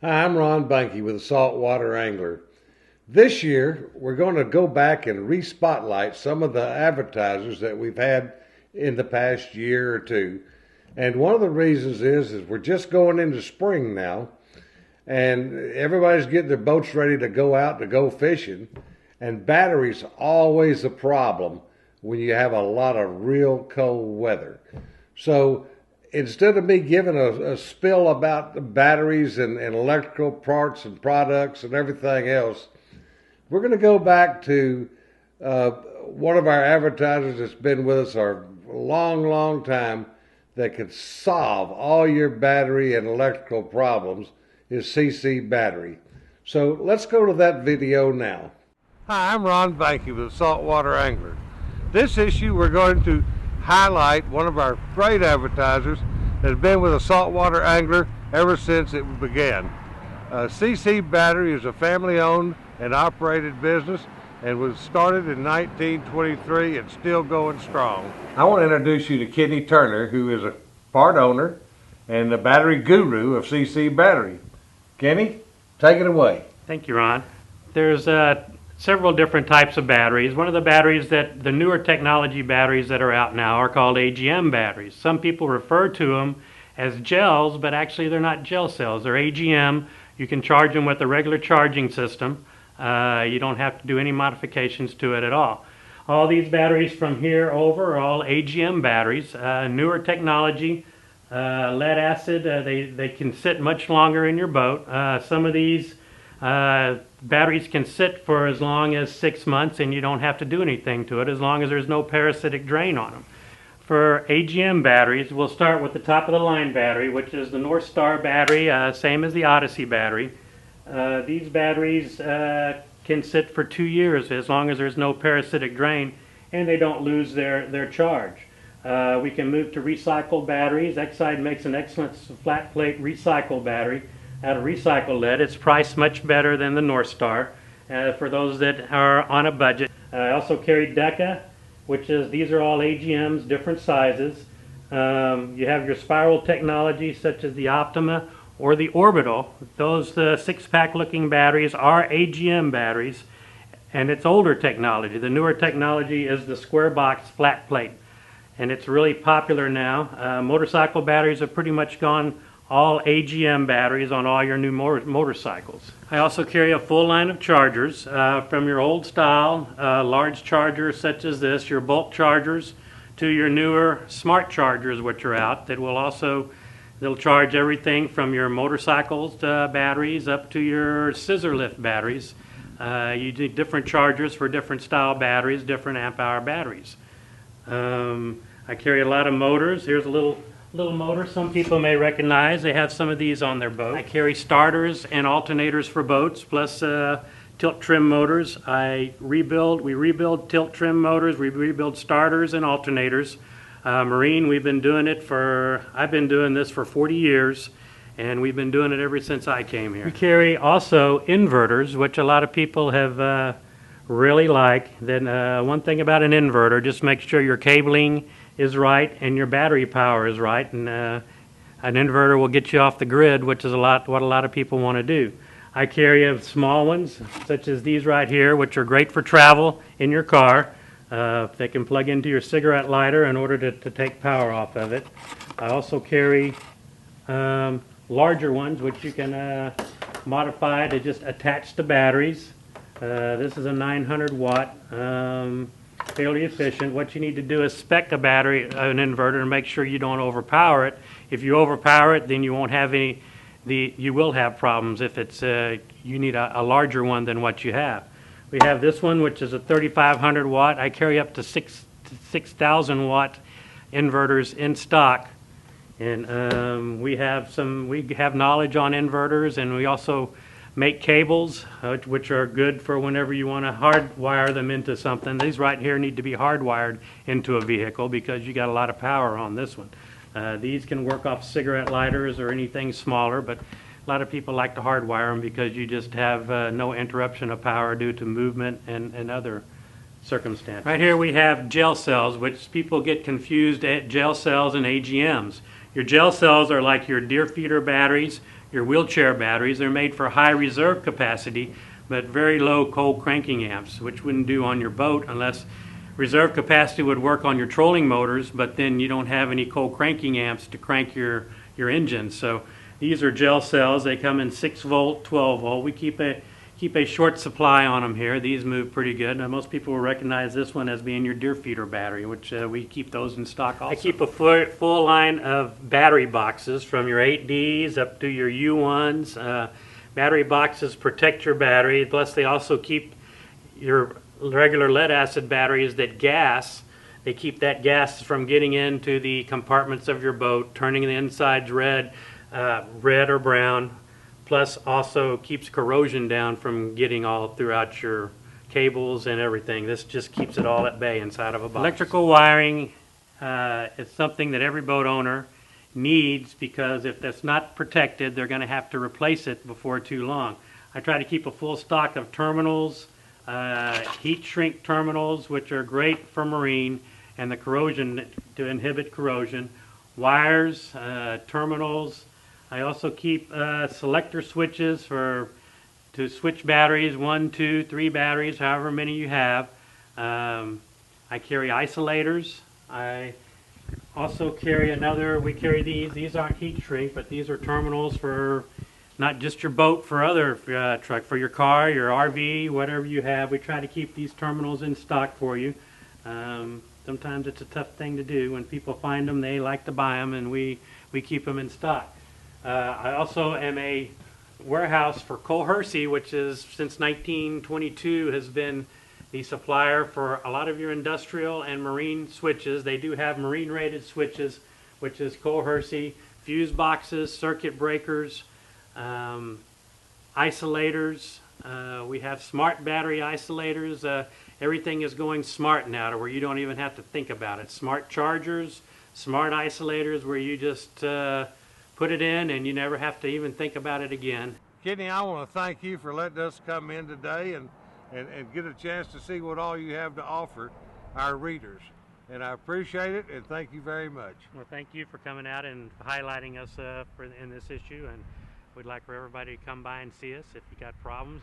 Hi, I'm Ron Banky with the Saltwater Angler. This year, we're going to go back and re-spotlight some of the advertisers that we've had in the past year or two. And one of the reasons is we're just going into spring now, and everybody's getting their boats ready to go out to go fishing. And batteries always a problem when you have a lot of real cold weather. So instead of me giving a spill about the batteries and electrical parts and products and everything else, we're going to go back to one of our advertisers that's been with us our long time that could solve all your battery and electrical problems is CC Battery. So let's go to that video now. Hi, I'm Ron Banky with the Saltwater Angler. This issue we're going to highlight one of our great advertisers that's been with the Saltwater Angler ever since it began. CC Battery is a family-owned and operated business and was started in 1923 and still going strong. I want to introduce you to Kenny Turner, who is a part owner and the battery guru of CC Battery. Kenny, take it away. Thank you, Ron. There's several different types of batteries. One of the batteries the newer technology batteries that are out now are called AGM batteries. Some people refer to them as gels, but actually they're not gel cells. They're AGM. You can charge them with a regular charging system. You don't have to do any modifications to it at all. All these batteries from here over are all AGM batteries. Newer technology, lead acid, they can sit much longer in your boat. Some of these batteries can sit for as long as 6 months and you don't have to do anything to it as long as there's no parasitic drain on them. For AGM batteries, we'll start with the top of the line battery, which is the North Star battery, same as the Odyssey battery. These batteries can sit for 2 years as long as there's no parasitic drain and they don't lose their charge. We can move to recycled batteries. Exide makes an excellent flat plate recycled battery out of recycled lead. It's priced much better than the North Star for those that are on a budget. I also carry Deca, which is, these are all AGMs, different sizes. You have your spiral technology such as the Optima or the Orbital. Those 6-pack looking batteries are AGM batteries, and it's older technology. The newer technology is the square box flat plate, and it's really popular now. Motorcycle batteries have pretty much gone all AGM batteries on all your new motorcycles. I also carry a full line of chargers from your old style large chargers such as this, your bulk chargers, to your newer smart chargers which are out that will also, they'll charge everything from your motorcycles batteries up to your scissor lift batteries. You do different chargers for different style batteries, different amp hour batteries. I carry a lot of motors. Here's a little motor some people may recognize. They have some of these on their boat. I carry starters and alternators for boats, plus tilt trim motors. We rebuild tilt trim motors, we rebuild starters and alternators. Marine, I've been doing this for 40 years, and we've been doing it ever since I came here. We carry also inverters, which a lot of people have really like. Then one thing about an inverter, just make sure your cabling is right and your battery power is right, and an inverter will get you off the grid, which is what a lot of people want to do. I carry small ones such as these right here, which are great for travel in your car. They can plug into your cigarette lighter in order to take power off of it. I also carry larger ones which you can modify to just attach to batteries. This is a 900 watt, fairly efficient. What you need to do is spec an inverter, and make sure you don't overpower it. If you overpower it, then you won't have you will have problems if it's you need a larger one than what you have. We have this one, which is a 3500 watt. I carry up to 6,000 watt inverters in stock, and we have knowledge on inverters, and we also make cables which are good for whenever you want to hardwire them into something. These right here need to be hardwired into a vehicle because you got a lot of power on this one. These can work off cigarette lighters or anything smaller, but a lot of people like to hardwire them because you just have no interruption of power due to movement and other circumstances. Right here we have gel cells, which people get confused at gel cells and AGMs. Your gel cells are like your deer feeder batteries. your wheelchair batteries. They're made for high reserve capacity, but very low cold cranking amps, which wouldn't do on your boat unless reserve capacity would work on your trolling motors, but then you don't have any cold cranking amps to crank your engine. So these are gel cells. They come in 6 volt, 12 volt. We keep a short supply on them here. These move pretty good. Now, most people will recognize this one as being your deer feeder battery, which we keep those in stock also. I keep a full line of battery boxes from your 8Ds up to your U1s. Battery boxes protect your battery, plus they also keep your regular lead acid batteries that gas. They keep that gas from getting into the compartments of your boat, turning the insides red or brown, plus also keeps corrosion down from getting all throughout your cables and everything. This just keeps it all at bay inside of a box. Electrical wiring is something that every boat owner needs, because if that's not protected, they're going to have to replace it before too long. I try to keep a full stock of terminals, heat shrink terminals, which are great for marine and the corrosion, to inhibit corrosion, wires, terminals. I also keep selector switches to switch batteries, 1, 2, 3 batteries, however many you have. I carry isolators. I also carry we carry these aren't heat shrink, but these are terminals for not just your boat, for other truck, for your car, your RV, whatever you have. We try to keep these terminals in stock for you. Sometimes it's a tough thing to do. When people find them, they like to buy them, and we keep them in stock. I also am a warehouse for Cole Hersey, which is, since 1922, has been the supplier for a lot of your industrial and marine switches. They do have marine rated switches, which is Cole Hersey, fuse boxes, circuit breakers, isolators. We have smart battery isolators. Everything is going smart now, to where you don't even have to think about it. Smart chargers, smart isolators, where you just put it in and you never have to even think about it again. Kenny, I want to thank you for letting us come in today and get a chance to see what all you have to offer our readers. And I appreciate it, and thank you very much. Well, thank you for coming out and highlighting us in this issue, and we'd like for everybody to come by and see us if you got problems.